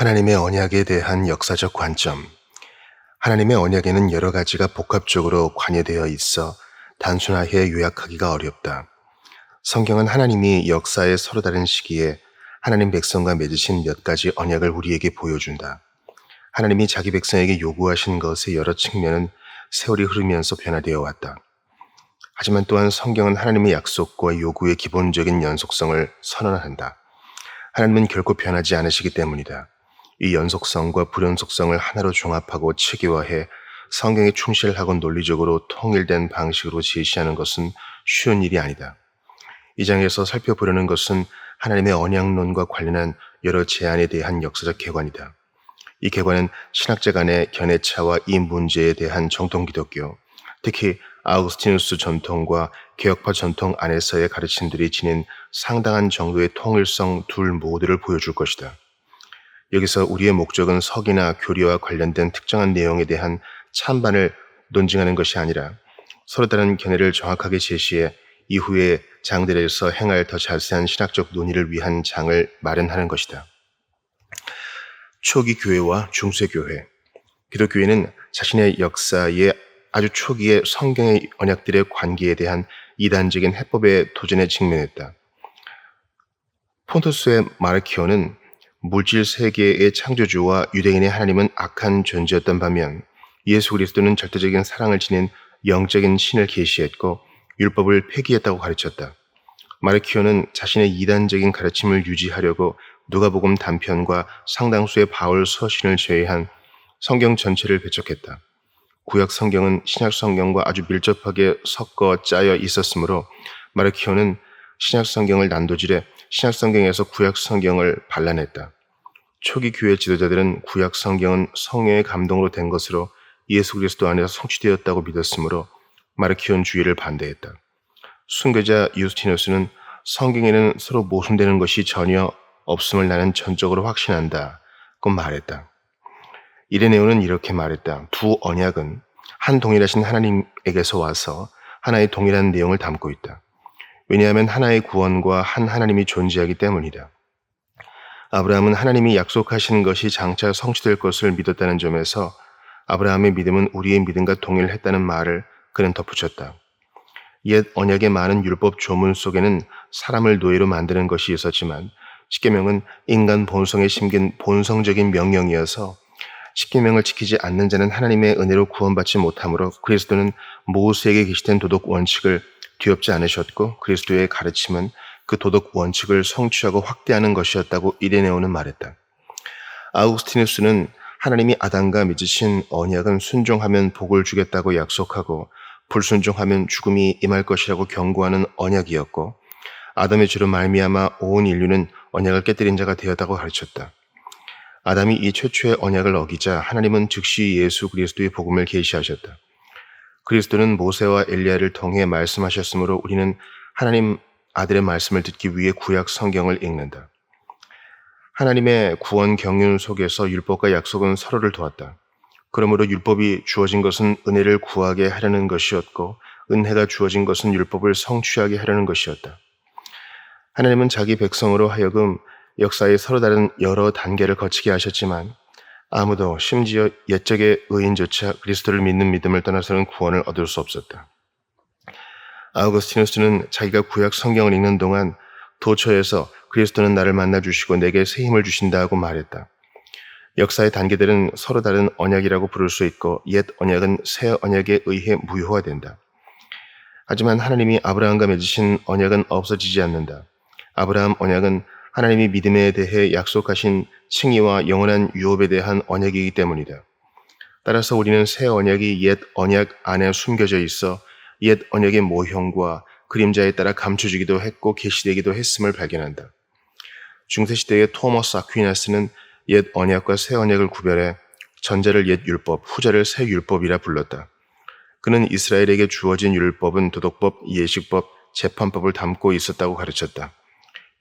하나님의 언약에 대한 역사적 관점. 하나님의 언약에는 여러 가지가 복합적으로 관여되어 있어 단순하게 요약하기가 어렵다. 성경은 하나님이 역사의 서로 다른 시기에 하나님 백성과 맺으신 몇 가지 언약을 우리에게 보여준다. 하나님이 자기 백성에게 요구하신 것의 여러 측면은 세월이 흐르면서 변화되어 왔다. 하지만 또한 성경은 하나님의 약속과 요구의 기본적인 연속성을 선언한다. 하나님은 결코 변하지 않으시기 때문이다. 이 연속성과 불연속성을 하나로 종합하고 체계화해 성경에 충실하고 논리적으로 통일된 방식으로 제시하는 것은 쉬운 일이 아니다. 이 장에서 살펴보려는 것은 하나님의 언약론과 관련한 여러 제안에 대한 역사적 개관이다. 이 개관은 신학자 간의 견해차와 이 문제에 대한 정통 기독교, 특히 아우구스티누스 전통과 개혁파 전통 안에서의 가르침들이 지닌 상당한 정도의 통일성 둘 모두를 보여줄 것이다. 여기서 우리의 목적은 석이나 교리와 관련된 특정한 내용에 대한 찬반을 논증하는 것이 아니라 서로 다른 견해를 정확하게 제시해 이후의 장들에서 행할 더 자세한 신학적 논의를 위한 장을 마련하는 것이다. 초기 교회와 중세 교회. 기독교회는 자신의 역사의 아주 초기의 성경의 언약들의 관계에 대한 이단적인 해법의 도전에 직면했다. 폰토스의 마르키오는 물질 세계의 창조주와 유대인의 하나님은 악한 존재였던 반면 예수 그리스도는 절대적인 사랑을 지닌 영적인 신을 계시했고 율법을 폐기했다고 가르쳤다. 마르키오는 자신의 이단적인 가르침을 유지하려고 누가복음 단편과 상당수의 바울 서신을 제외한 성경 전체를 배척했다. 구약 성경은 신약 성경과 아주 밀접하게 섞어 짜여 있었으므로 마르키오는 신약 성경을 난도질해 신약 성경에서 구약 성경을 반란했다. 초기 교회 지도자들은 구약 성경은 성령의 감동으로 된 것으로 예수 그리스도 안에서 성취되었다고 믿었으므로 마르키온 주의를 반대했다. 순교자 유스티누스는 성경에는 서로 모순되는 것이 전혀 없음을 나는 전적으로 확신한다고 말했다. 이레네오는 이렇게 말했다. 두 언약은 한 동일하신 하나님에게서 와서 하나의 동일한 내용을 담고 있다. 왜냐하면 하나의 구원과 한 하나님이 존재하기 때문이다. 아브라함은 하나님이 약속하신 것이 장차 성취될 것을 믿었다는 점에서 아브라함의 믿음은 우리의 믿음과 동일했다는 말을 그는 덧붙였다. 옛 언약의 많은 율법 조문 속에는 사람을 노예로 만드는 것이 있었지만 십계명은 인간 본성에 심긴 본성적인 명령이어서 십계명을 지키지 않는 자는 하나님의 은혜로 구원받지 못하므로 그리스도는 모세에게 계시된 도덕 원칙을 뒤엎지 않으셨고 그리스도의 가르침은 그 도덕 원칙을 성취하고 확대하는 것이었다고 이레네오는 말했다. 아우구스티누스는 하나님이 아담과 맺으신 언약은 순종하면 복을 주겠다고 약속하고 불순종하면 죽음이 임할 것이라고 경고하는 언약이었고 아담의 죄로 말미암아 온 인류는 언약을 깨뜨린 자가 되었다고 가르쳤다. 아담이 이 최초의 언약을 어기자 하나님은 즉시 예수 그리스도의 복음을 계시하셨다. 그리스도는 모세와 엘리야를 통해 말씀하셨으므로 우리는 하나님 아들의 말씀을 듣기 위해 구약 성경을 읽는다. 하나님의 구원 경륜 속에서 율법과 약속은 서로를 도왔다. 그러므로 율법이 주어진 것은 은혜를 구하게 하려는 것이었고 은혜가 주어진 것은 율법을 성취하게 하려는 것이었다. 하나님은 자기 백성으로 하여금 역사의 서로 다른 여러 단계를 거치게 하셨지만 아무도 심지어 옛적의 의인조차 그리스도를 믿는 믿음을 떠나서는 구원을 얻을 수 없었다. 아우구스티누스는 자기가 구약 성경을 읽는 동안 도처에서 그리스도는 나를 만나주시고 내게 새 힘을 주신다고 말했다. 역사의 단계들은 서로 다른 언약이라고 부를 수 있고 옛 언약은 새 언약에 의해 무효화된다. 하지만 하나님이 아브라함과 맺으신 언약은 없어지지 않는다. 아브라함 언약은 하나님이 믿음에 대해 약속하신 칭의와 영원한 유업에 대한 언약이기 때문이다. 따라서 우리는 새 언약이 옛 언약 안에 숨겨져 있어 옛 언약의 모형과 그림자에 따라 감춰지기도 했고 계시되기도 했음을 발견한다. 중세시대의 토머스 아퀴나스는 옛 언약과 새 언약을 구별해 전자를 옛 율법, 후자를 새 율법이라 불렀다. 그는 이스라엘에게 주어진 율법은 도덕법, 예식법, 재판법을 담고 있었다고 가르쳤다.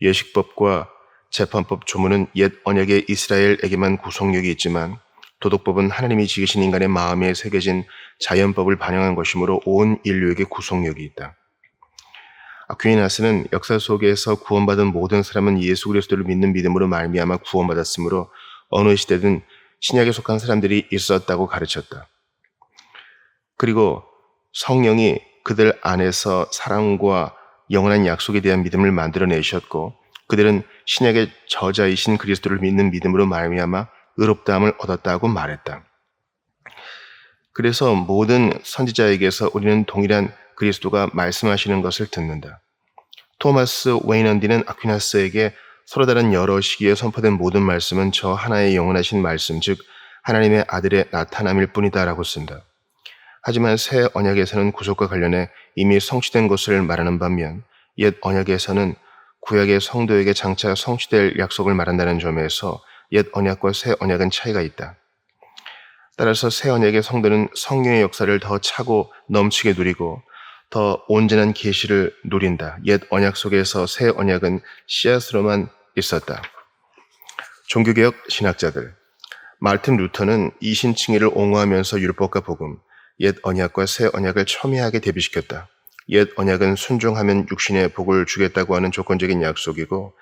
예식법과 재판법 조문은 옛 언약의 이스라엘에게만 구속력이 있지만 도덕법은 하나님이 지으신 인간의 마음에 새겨진 자연법을 반영한 것이므로 온 인류에게 구속력이 있다. 아퀴나스는 역사 속에서 구원받은 모든 사람은 예수 그리스도를 믿는 믿음으로 말미암아 구원받았으므로 어느 시대든 신약에 속한 사람들이 있었다고 가르쳤다. 그리고 성령이 그들 안에서 사랑과 영원한 약속에 대한 믿음을 만들어내셨고 그들은 신약의 저자이신 그리스도를 믿는 믿음으로 말미암아 의롭다함을 얻었다고 말했다. 그래서 모든 선지자에게서 우리는 동일한 그리스도가 말씀하시는 것을 듣는다. 토마스 웨이넌디는 아퀴나스에게 서로 다른 여러 시기에 선포된 모든 말씀은 저 하나의 영원하신 말씀, 즉 하나님의 아들의 나타남일 뿐이다라고 쓴다. 하지만 새 언약에서는 구속과 관련해 이미 성취된 것을 말하는 반면 옛 언약에서는 구약의 성도에게 장차 성취될 약속을 말한다는 점에서 옛 언약과 새 언약은 차이가 있다. 따라서 새 언약의 성도는 성령의 역사를 더 차고 넘치게 누리고 더 온전한 계시를 누린다. 옛 언약 속에서 새 언약은 씨앗으로만 있었다. 종교개혁 신학자들 마르틴 루터는 이신칭의를 옹호하면서 율법과 복음, 옛 언약과 새 언약을 첨예하게 대비시켰다. 옛 언약은 순종하면 육신의 복을 주겠다고 하는 조건적인 약속이고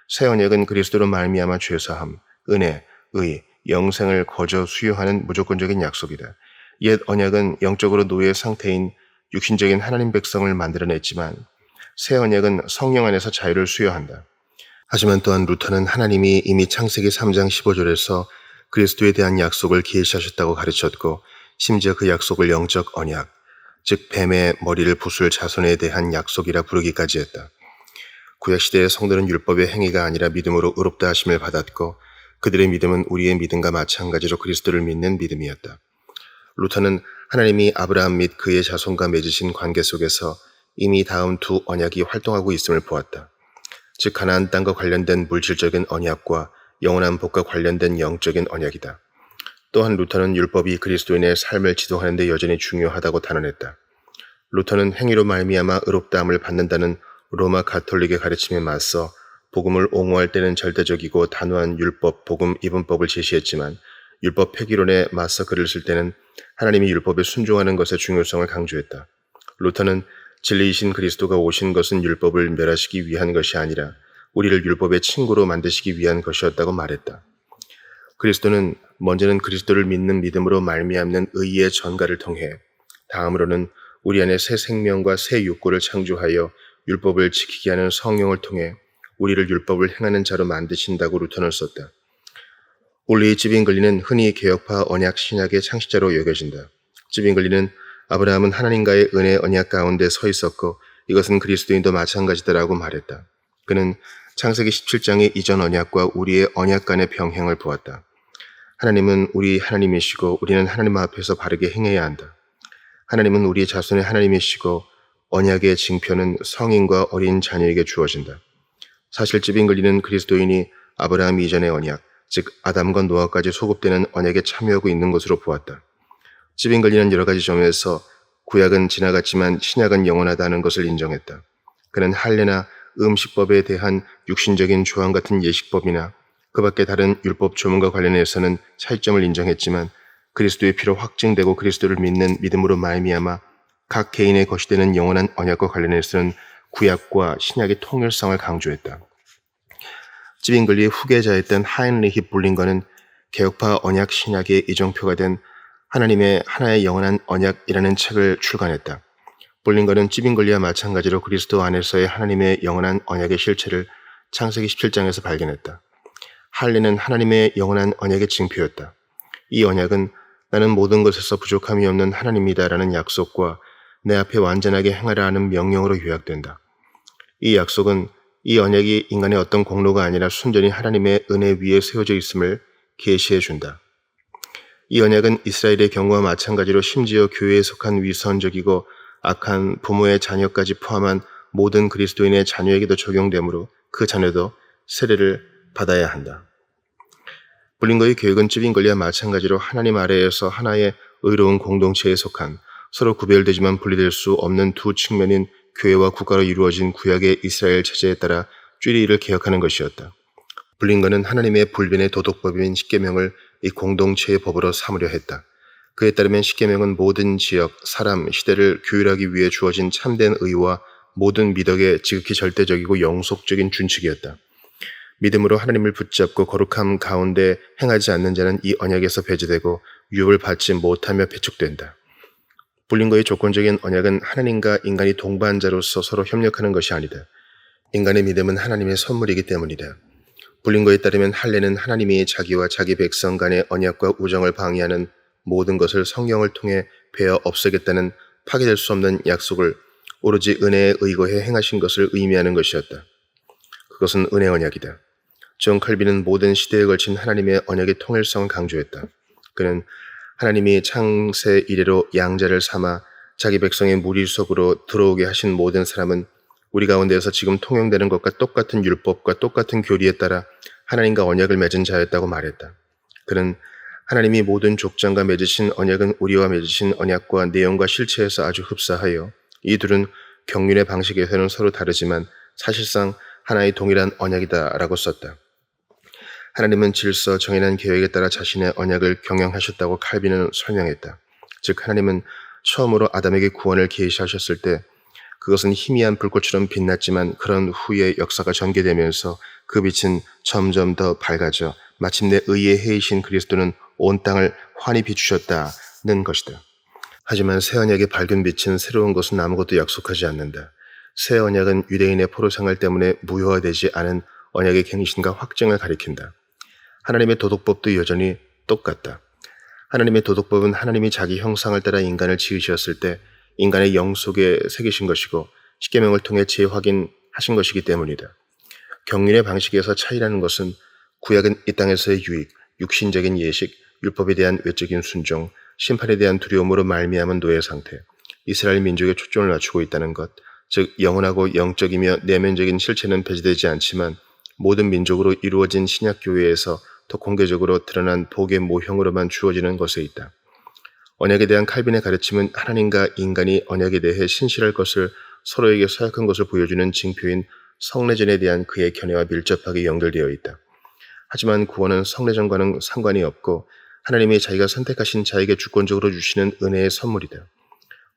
새 언약은 그리스도로 말미암아 죄사함, 은혜, 의, 영생을 거저 수여하는 무조건적인 약속이다. 옛 언약은 영적으로 노예 상태인 육신적인 하나님 백성을 만들어냈지만 새 언약은 성령 안에서 자유를 수여한다. 하지만 또한 루터는 하나님이 이미 창세기 3장 15절에서 그리스도에 대한 약속을 계시하셨다고 가르쳤고 심지어 그 약속을 영적 언약, 즉 뱀의 머리를 부술 자손에 대한 약속이라 부르기까지 했다. 구약시대의 성도는 율법의 행위가 아니라 믿음으로 의롭다 하심을 받았고 그들의 믿음은 우리의 믿음과 마찬가지로 그리스도를 믿는 믿음이었다. 루터는 하나님이 아브라함 및 그의 자손과 맺으신 관계 속에서 이미 다음 두 언약이 활동하고 있음을 보았다. 즉 가나안 땅과 관련된 물질적인 언약과 영원한 복과 관련된 영적인 언약이다. 또한 루터는 율법이 그리스도인의 삶을 지도하는 데 여전히 중요하다고 단언했다. 루터는 행위로 말미암아 의롭다함을 받는다는 로마 가톨릭의 가르침에 맞서 복음을 옹호할 때는 절대적이고 단호한 율법, 복음, 이분법을 제시했지만 율법 폐기론에 맞서 글을 쓸 때는 하나님이 율법에 순종하는 것의 중요성을 강조했다. 루터는 진리이신 그리스도가 오신 것은 율법을 멸하시기 위한 것이 아니라 우리를 율법의 친구로 만드시기 위한 것이었다고 말했다. 그리스도는 먼저는 그리스도를 믿는 믿음으로 말미암는 의의 전가를 통해 다음으로는 우리 안에 새 생명과 새 욕구를 창조하여 율법을 지키게 하는 성령을 통해 우리를 율법을 행하는 자로 만드신다고 루터는 썼다. 올리 찌빙글리는 흔히 개혁파 언약 신약의 창시자로 여겨진다. 찌빙글리는 아브라함은 하나님과의 은혜 언약 가운데 서 있었고 이것은 그리스도인도 마찬가지다라고 말했다. 그는 창세기 17장의 이전 언약과 우리의 언약 간의 병행을 보았다. 하나님은 우리 하나님이시고 우리는 하나님 앞에서 바르게 행해야 한다. 하나님은 우리의 자손의 하나님이시고 언약의 징표는 성인과 어린 자녀에게 주어진다. 사실 찌빙글리는 그리스도인이 아브라함 이전의 언약, 즉 아담과 노아까지 소급되는 언약에 참여하고 있는 것으로 보았다. 찌빙글리는 여러 가지 점에서 구약은 지나갔지만 신약은 영원하다는 것을 인정했다. 그는 할례나 음식법에 대한 육신적인 조항 같은 예식법이나 그 밖에 다른 율법 조문과 관련해서는 차이점을 인정했지만 그리스도의 피로 확증되고 그리스도를 믿는 믿음으로 말미암아 각 개인의 것이 되는 영원한 언약과 관련해서는 구약과 신약의 통일성을 강조했다. 찌빙글리의 후계자였던 하인리히 불링거는 개혁파 언약 신약의 이정표가 된 하나님의 하나의 영원한 언약이라는 책을 출간했다. 불링거는 찌빙글리와 마찬가지로 그리스도 안에서의 하나님의 영원한 언약의 실체를 창세기 17장에서 발견했다. 할례는 하나님의 영원한 언약의 징표였다. 이 언약은 나는 모든 것에서 부족함이 없는 하나님이다라는 약속과 내 앞에 완전하게 행하라 하는 명령으로 요약된다. 이 약속은 이 언약이 인간의 어떤 공로가 아니라 순전히 하나님의 은혜 위에 세워져 있음을 계시해 준다. 이 언약은 이스라엘의 경우와 마찬가지로 심지어 교회에 속한 위선적이고 악한 부모의 자녀까지 포함한 모든 그리스도인의 자녀에게도 적용되므로 그 자녀도 세례를 받아야 한다. 불링거의 교육은 찌빙글리와 마찬가지로 하나님 아래에서 하나의 의로운 공동체에 속한 서로 구별되지만 분리될 수 없는 두 측면인 교회와 국가로 이루어진 구약의 이스라엘 체제에 따라 쥐리를 개혁하는 것이었다. 불링거는 하나님의 불변의 도덕법인 십계명을 이 공동체의 법으로 삼으려 했다. 그에 따르면 십계명은 모든 지역, 사람, 시대를 규율하기 위해 주어진 참된 의와 모든 미덕의 지극히 절대적이고 영속적인 준칙이었다. 믿음으로 하나님을 붙잡고 거룩함 가운데 행하지 않는 자는 이 언약에서 배제되고 유업을 받지 못하며 배척된다. 불린거의 조건적인 언약은 하나님과 인간이 동반자로서 서로 협력하는 것이 아니다. 인간의 믿음은 하나님의 선물이기 때문이다. 불린거에 따르면 할례는 하나님이 자기와 자기 백성 간의 언약과 우정을 방해하는 모든 것을 성령을 통해 베어 없애겠다는 파괴될 수 없는 약속을 오로지 은혜에 의거해 행하신 것을 의미하는 것이었다. 그것은 은혜 언약이다. 존 칼빈은 모든 시대에 걸친 하나님의 언약의 통일성을 강조했다. 그는 하나님이 창세 이래로 양자를 삼아 자기 백성의 무리 속으로 들어오게 하신 모든 사람은 우리 가운데에서 지금 통용되는 것과 똑같은 율법과 똑같은 교리에 따라 하나님과 언약을 맺은 자였다고 말했다. 그는 하나님이 모든 족장과 맺으신 언약은 우리와 맺으신 언약과 내용과 실체에서 아주 흡사하여 이 둘은 경륜의 방식에서는 서로 다르지만 사실상 하나의 동일한 언약이다라고 썼다. 하나님은 질서, 정해난 계획에 따라 자신의 언약을 경영하셨다고 칼빈은 설명했다. 즉 하나님은 처음으로 아담에게 구원을 계시하셨을 때 그것은 희미한 불꽃처럼 빛났지만 그런 후에 역사가 전개되면서 그 빛은 점점 더 밝아져 마침내 의의 해이신 그리스도는 온 땅을 환히 비추셨다는 것이다. 하지만 새 언약의 밝은 빛은 새로운 것은 아무것도 약속하지 않는다. 새 언약은 유대인의 포로 생활 때문에 무효화되지 않은 언약의 갱신과 확증을 가리킨다. 하나님의 도덕법도 여전히 똑같다. 하나님의 도덕법은 하나님이 자기 형상을 따라 인간을 지으셨을 때 인간의 영 속에 새기신 것이고 십계명을 통해 재확인하신 것이기 때문이다. 경륜의 방식에서 차이라는 것은 구약은 이 땅에서의 유익, 육신적인 예식, 율법에 대한 외적인 순종, 심판에 대한 두려움으로 말미암은 노예 상태, 이스라엘 민족의 초점을 맞추고 있다는 것, 즉 영원하고 영적이며 내면적인 실체는 배제되지 않지만 모든 민족으로 이루어진 신약교회에서 더 공개적으로 드러난 복의 모형으로만 주어지는 것에 있다. 언약에 대한 칼빈의 가르침은 하나님과 인간이 언약에 대해 신실할 것을 서로에게 서약한 것을 보여주는 징표인 성례전에 대한 그의 견해와 밀접하게 연결되어 있다. 하지만 구원은 성례전과는 상관이 없고 하나님이 자기가 선택하신 자에게 주권적으로 주시는 은혜의 선물이다.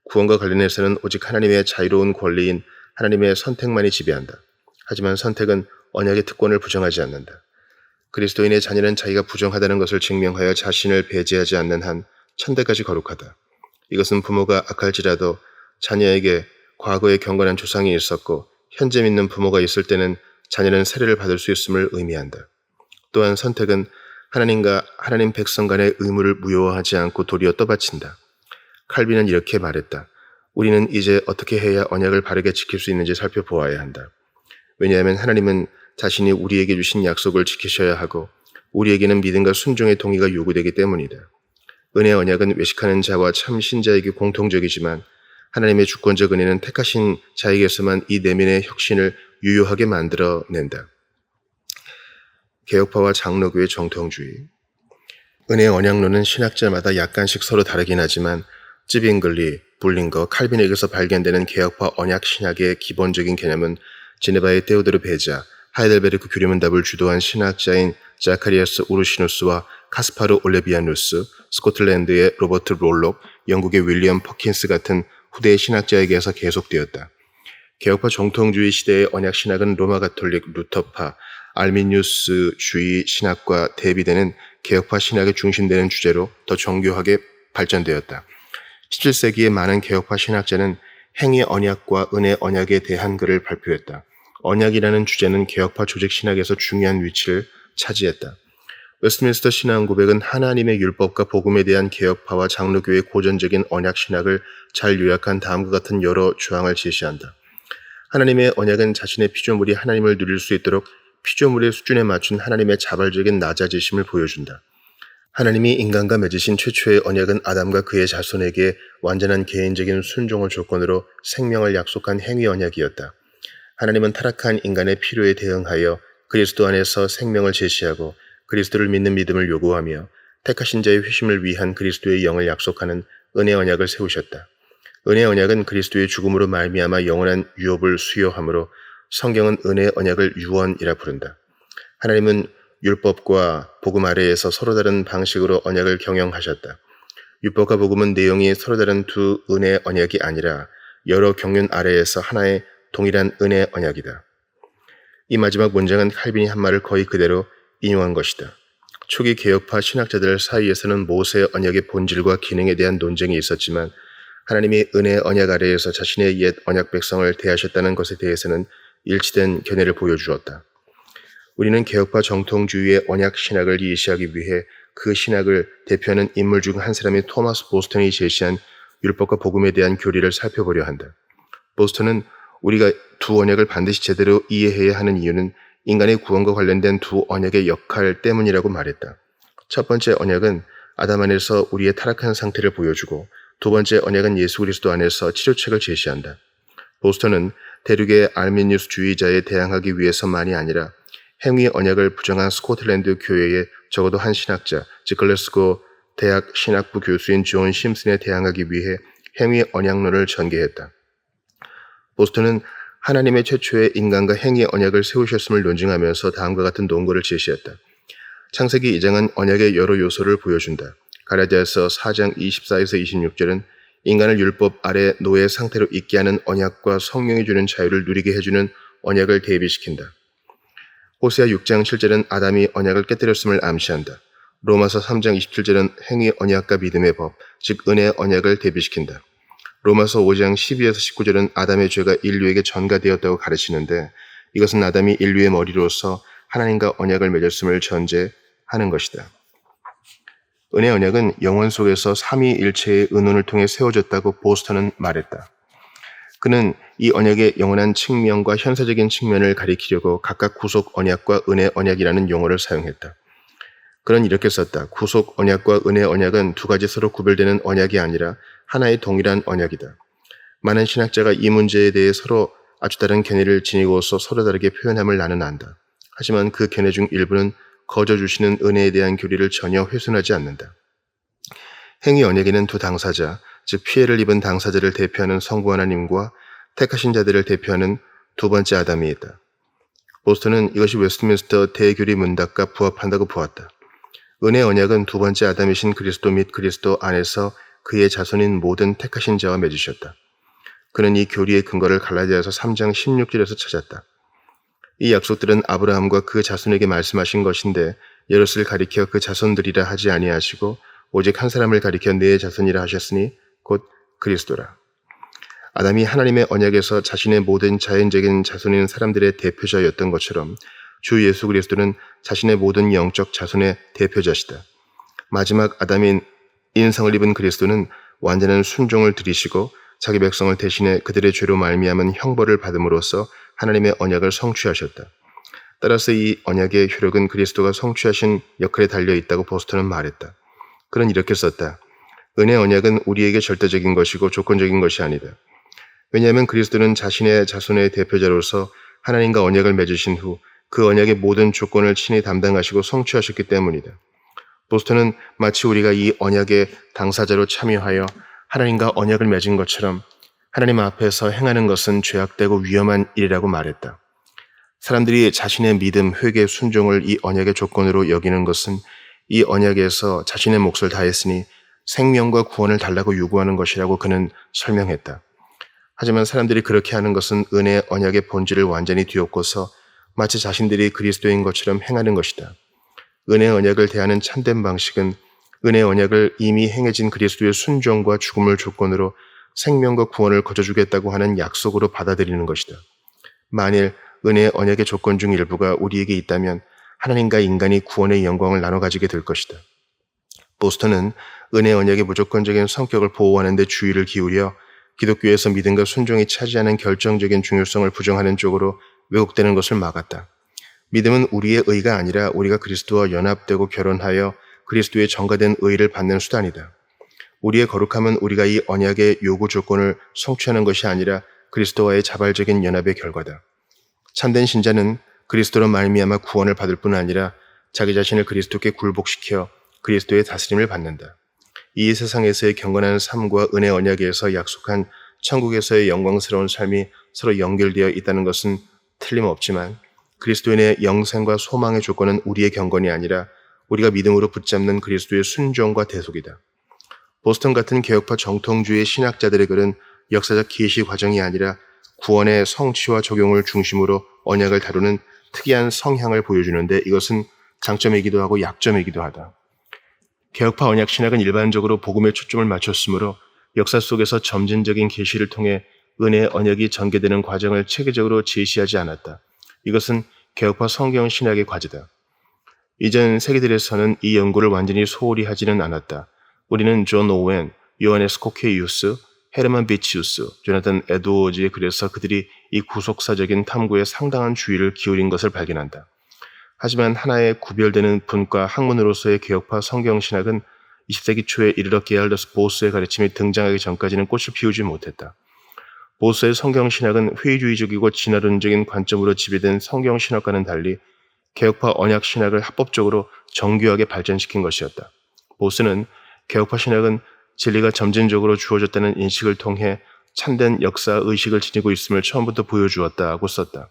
구원과 관련해서는 오직 하나님의 자유로운 권리인 하나님의 선택만이 지배한다. 하지만 선택은 언약의 특권을 부정하지 않는다. 그리스도인의 자녀는 자기가 부정하다는 것을 증명하여 자신을 배제하지 않는 한 천대까지 거룩하다. 이것은 부모가 악할지라도 자녀에게 과거에 경건한 조상이 있었고 현재 믿는 부모가 있을 때는 자녀는 세례를 받을 수 있음을 의미한다. 또한 선택은 하나님과 하나님 백성 간의 의무를 무효화하지 않고 도리어 떠받친다. 칼빈은 이렇게 말했다. 우리는 이제 어떻게 해야 언약을 바르게 지킬 수 있는지 살펴보아야 한다. 왜냐하면 하나님은 자신이 우리에게 주신 약속을 지키셔야 하고 우리에게는 믿음과 순종의 동의가 요구되기 때문이다. 은혜 언약은 외식하는 자와 참 신자에게 공통적이지만 하나님의 주권적 은혜는 택하신 자에게서만 이 내면의 혁신을 유효하게 만들어낸다. 개혁파와 장로교의 정통주의. 은혜 언약론은 신학자마다 약간씩 서로 다르긴 하지만 찌빙글리, 불린거, 칼빈에게서 발견되는 개혁파 언약 신학의 기본적인 개념은 제네바의 테오도르 베자, 하이델베르크 교리문답을 주도한 신학자인 자카리아스 우르시누스와 카스파르 올레비아누스, 스코틀랜드의 로버트 롤록, 영국의 윌리엄 퍼킨스 같은 후대의 신학자에게서 계속되었다. 개혁파 정통주의 시대의 언약 신학은 로마 가톨릭 루터파, 알미니우스주의 신학과 대비되는 개혁파 신학에 중심되는 주제로 더 정교하게 발전되었다. 17세기의 많은 개혁파 신학자는 행위 언약과 은혜 언약에 대한 글을 발표했다. 언약이라는 주제는 개혁파 조직 신학에서 중요한 위치를 차지했다. 웨스트민스터 신앙 고백은 하나님의 율법과 복음에 대한 개혁파와 장로교의 고전적인 언약 신학을 잘 요약한 다음과 같은 여러 조항을 제시한다. 하나님의 언약은 자신의 피조물이 하나님을 누릴 수 있도록 피조물의 수준에 맞춘 하나님의 자발적인 낮아지심을 보여준다. 하나님이 인간과 맺으신 최초의 언약은 아담과 그의 자손에게 완전한 개인적인 순종을 조건으로 생명을 약속한 행위 언약이었다. 하나님은 타락한 인간의 필요에 대응하여 그리스도 안에서 생명을 제시하고 그리스도를 믿는 믿음을 요구하며 택하신 자의 회심을 위한 그리스도의 영을 약속하는 은혜 언약을 세우셨다. 은혜 언약은 그리스도의 죽음으로 말미암아 영원한 유업을 수여하므로 성경은 은혜 언약을 유언이라 부른다. 하나님은 율법과 복음 아래에서 서로 다른 방식으로 언약을 경영하셨다. 율법과 복음은 내용이 서로 다른 두 은혜 언약이 아니라 여러 경륜 아래에서 하나의 동일한 은혜 언약이다. 이 마지막 문장은 칼빈이 한 말을 거의 그대로 인용한 것이다. 초기 개혁파 신학자들 사이에서는 모세의 언약의 본질과 기능에 대한 논쟁이 있었지만 하나님이 은혜의 언약 아래에서 자신의 옛 언약 백성을 대하셨다는 것에 대해서는 일치된 견해를 보여주었다. 우리는 개혁파 정통주의의 언약 신학을 이해하기 위해 그 신학을 대표하는 인물 중 한 사람인 토마스 보스턴이 제시한 율법과 복음에 대한 교리를 살펴보려 한다. 보스턴은 우리가 두 언약을 반드시 제대로 이해해야 하는 이유는 인간의 구원과 관련된 두 언약의 역할 때문이라고 말했다. 첫 번째 언약은 아담 안에서 우리의 타락한 상태를 보여주고 두 번째 언약은 예수 그리스도 안에서 치료책을 제시한다. 보스턴은 대륙의 알미니우스주의자에 대항하기 위해서만이 아니라 행위 언약을 부정한 스코틀랜드 교회의 적어도 한 신학자, 즉 글래스고 대학 신학부 교수인 존 심슨에 대항하기 위해 행위 언약론을 전개했다. 보스턴은 하나님의 최초의 인간과 행위 언약을 세우셨음을 논증하면서 다음과 같은 논거를 제시했다. 창세기 2장은 언약의 여러 요소를 보여준다. 갈라디아서 4장 24에서 26절은 인간을 율법 아래 노예 상태로 있게 하는 언약과 성령이 주는 자유를 누리게 해주는 언약을 대비시킨다. 호세아 6장 7절은 아담이 언약을 깨뜨렸음을 암시한다. 로마서 3장 27절은 행위 언약과 믿음의 법, 즉 은혜의 언약을 대비시킨다. 로마서 5장 12에서 19절은 아담의 죄가 인류에게 전가되었다고 가르치는데 이것은 아담이 인류의 머리로서 하나님과 언약을 맺었음을 전제하는 것이다. 은혜 언약은 영혼 속에서 삼위일체의 의논을 통해 세워졌다고 보스턴은 말했다. 그는 이 언약의 영원한 측면과 현세적인 측면을 가리키려고 각각 구속 언약과 은혜 언약이라는 용어를 사용했다. 그는 이렇게 썼다. 구속 언약과 은혜 언약은 두 가지 서로 구별되는 언약이 아니라 하나의 동일한 언약이다. 많은 신학자가 이 문제에 대해 서로 아주 다른 견해를 지니고서 서로 다르게 표현함을 나는 안다. 하지만 그 견해 중 일부는 거저 주시는 은혜에 대한 교리를 전혀 훼손하지 않는다. 행위 언약에는 두 당사자, 즉 피해를 입은 당사자를 대표하는 성부 하나님과 택하신 자들을 대표하는 두 번째 아담이 있다. 보스턴은 이것이 웨스트민스터 대교리 문답과 부합한다고 보았다. 은혜 언약은 두 번째 아담이신 그리스도 및 그리스도 안에서 그의 자손인 모든 택하신 자와 맺으셨다. 그는 이 교리의 근거를 갈라디아서 3장 16절에서 찾았다. 이 약속들은 아브라함과 그 자손에게 말씀하신 것인데 여럿을 가리켜 그 자손들이라 하지 아니하시고 오직 한 사람을 가리켜 네 자손이라 하셨으니 곧 그리스도라. 아담이 하나님의 언약에서 자신의 모든 자연적인 자손인 사람들의 대표자였던 것처럼 주 예수 그리스도는 자신의 모든 영적 자손의 대표자시다. 마지막 아담인 인성을 입은 그리스도는 완전한 순종을 들이시고 자기 백성을 대신해 그들의 죄로 말미암은 형벌을 받음으로써 하나님의 언약을 성취하셨다. 따라서 이 언약의 효력은 그리스도가 성취하신 역할에 달려 있다고 보스턴은 말했다. 그는 이렇게 썼다. 은혜 언약은 우리에게 절대적인 것이고 조건적인 것이 아니다. 왜냐하면 그리스도는 자신의 자손의 대표자로서 하나님과 언약을 맺으신 후 그 언약의 모든 조건을 친히 담당하시고 성취하셨기 때문이다. 보스턴은 마치 우리가 이 언약의 당사자로 참여하여 하나님과 언약을 맺은 것처럼 하나님 앞에서 행하는 것은 죄악되고 위험한 일이라고 말했다. 사람들이 자신의 믿음, 회개, 순종을 이 언약의 조건으로 여기는 것은 이 언약에서 자신의 몫을 다했으니 생명과 구원을 달라고 요구하는 것이라고 그는 설명했다. 하지만 사람들이 그렇게 하는 것은 은혜의 언약의 본질을 완전히 뒤엎고서 마치 자신들이 그리스도인 것처럼 행하는 것이다. 은혜의 언약을 대하는 참된 방식은 은혜의 언약을 이미 행해진 그리스도의 순종과 죽음을 조건으로 생명과 구원을 거저주겠다고 하는 약속으로 받아들이는 것이다. 만일 은혜의 언약의 조건 중 일부가 우리에게 있다면 하나님과 인간이 구원의 영광을 나눠 가지게 될 것이다. 보스턴은 은혜의 언약의 무조건적인 성격을 보호하는 데 주의를 기울여 기독교에서 믿음과 순종이 차지하는 결정적인 중요성을 부정하는 쪽으로 왜곡되는 것을 막았다. 믿음은 우리의 의가 아니라 우리가 그리스도와 연합되고 결혼하여 그리스도의 전가된 의를 받는 수단이다. 우리의 거룩함은 우리가 이 언약의 요구 조건을 성취하는 것이 아니라 그리스도와의 자발적인 연합의 결과다. 참된 신자는 그리스도로 말미암아 구원을 받을 뿐 아니라 자기 자신을 그리스도께 굴복시켜 그리스도의 다스림을 받는다. 이 세상에서의 경건한 삶과 은혜 언약에서 약속한 천국에서의 영광스러운 삶이 서로 연결되어 있다는 것은 틀림없지만 그리스도인의 영생과 소망의 조건은 우리의 경건이 아니라 우리가 믿음으로 붙잡는 그리스도의 순종과 대속이다. 보스턴 같은 개혁파 정통주의 신학자들의 글은 역사적 계시 과정이 아니라 구원의 성취와 적용을 중심으로 언약을 다루는 특이한 성향을 보여주는데 이것은 장점이기도 하고 약점이기도 하다. 개혁파 언약 신학은 일반적으로 복음에 초점을 맞췄으므로 역사 속에서 점진적인 계시를 통해 은혜의 언약이 전개되는 과정을 체계적으로 제시하지 않았다. 이것은 개혁파 성경 신학의 과제다. 이전 세계들에서는 이 연구를 완전히 소홀히 하지는 않았다. 우리는 존 오웬, 요하네스 코케이우스, 헤르만 비치우스, 조나단 에드워즈의 글에서 그들이 이 구속사적인 탐구에 상당한 주의를 기울인 것을 발견한다. 하지만 하나의 구별되는 분과 학문으로서의 개혁파 성경신학은 20세기 초에 이르러 게알더스 보스의 가르침이 등장하기 전까지는 꽃을 피우지 못했다. 보스의 성경신학은 회의주의적이고 진화론적인 관점으로 지배된 성경신학과는 달리 개혁파 언약신학을 합법적으로 정교하게 발전시킨 것이었다. 보스는 개혁파 신학은 진리가 점진적으로 주어졌다는 인식을 통해 참된 역사 의식을 지니고 있음을 처음부터 보여주었다고 썼다.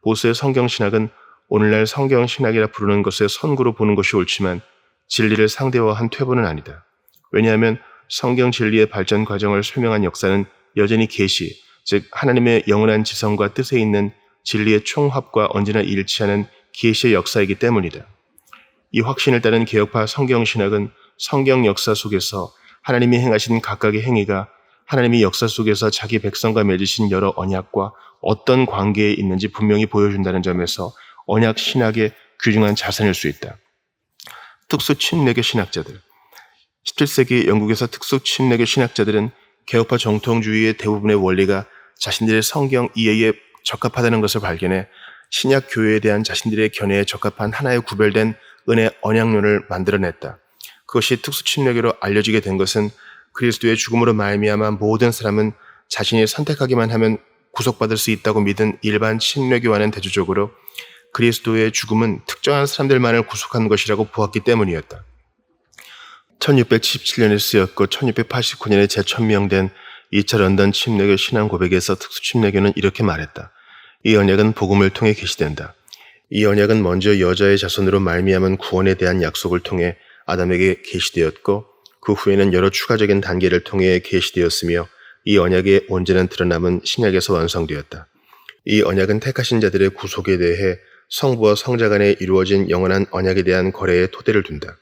보스의 성경신학은 오늘날 성경신학이라 부르는 것의 선구로 보는 것이 옳지만 진리를 상대화한 퇴보는 아니다. 왜냐하면 성경 진리의 발전 과정을 설명한 역사는 여전히 계시, 즉 하나님의 영원한 지성과 뜻에 있는 진리의 총합과 언제나 일치하는 계시의 역사이기 때문이다. 이 확신을 따른 개혁파 성경신학은 성경 역사 속에서 하나님이 행하신 각각의 행위가 하나님이 역사 속에서 자기 백성과 맺으신 여러 언약과 어떤 관계에 있는지 분명히 보여준다는 점에서 언약 신학의 귀중한 자산일 수 있다. 특수 침례교 신학자들 17세기 영국에서 특수 침례교 신학자들은 개혁파 정통주의의 대부분의 원리가 자신들의 성경 이해에 적합하다는 것을 발견해 신약 교회에 대한 자신들의 견해에 적합한 하나의 구별된 은혜 언약론을 만들어냈다. 그것이 특수 침례교로 알려지게 된 것은 그리스도의 죽음으로 말미암아 모든 사람은 자신이 선택하기만 하면 구속받을 수 있다고 믿은 일반 침례교와는 대조적으로 그리스도의 죽음은 특정한 사람들만을 구속한 것이라고 보았기 때문이었다. 1677년에 쓰였고 1689년에 재천명된 2차 런던 침례교 신앙 고백에서 특수 침례교는 이렇게 말했다. 이 언약은 복음을 통해 계시된다. 이 언약은 먼저 여자의 자손으로 말미암은 구원에 대한 약속을 통해 아담에게 계시되었고 그 후에는 여러 추가적인 단계를 통해 계시되었으며 이 언약의 온전한 드러남은 신약에서 완성되었다. 이 언약은 택하신 자들의 구속에 대해 성부와 성자 간에 이루어진 영원한 언약에 대한 거래에 토대를 둔다.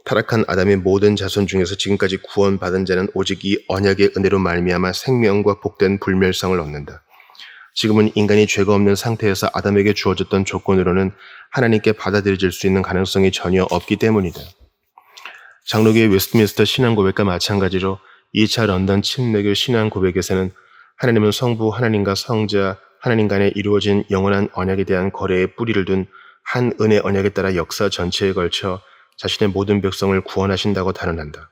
타락한 아담의 모든 자손 중에서 지금까지 구원받은 자는 오직 이 언약의 은혜로 말미암아 생명과 복된 불멸성을 얻는다. 지금은 인간이 죄가 없는 상태에서 아담에게 주어졌던 조건으로는 하나님께 받아들여질 수 있는 가능성이 전혀 없기 때문이다. 장로교의 웨스트민스터 신앙고백과 마찬가지로 2차 런던 침례교 신앙고백에서는 하나님은 성부 하나님과 성자 하나님 간에 이루어진 영원한 언약에 대한 거래에 뿌리를 둔 한 은혜 언약에 따라 역사 전체에 걸쳐 자신의 모든 백성을 구원하신다고 단언한다.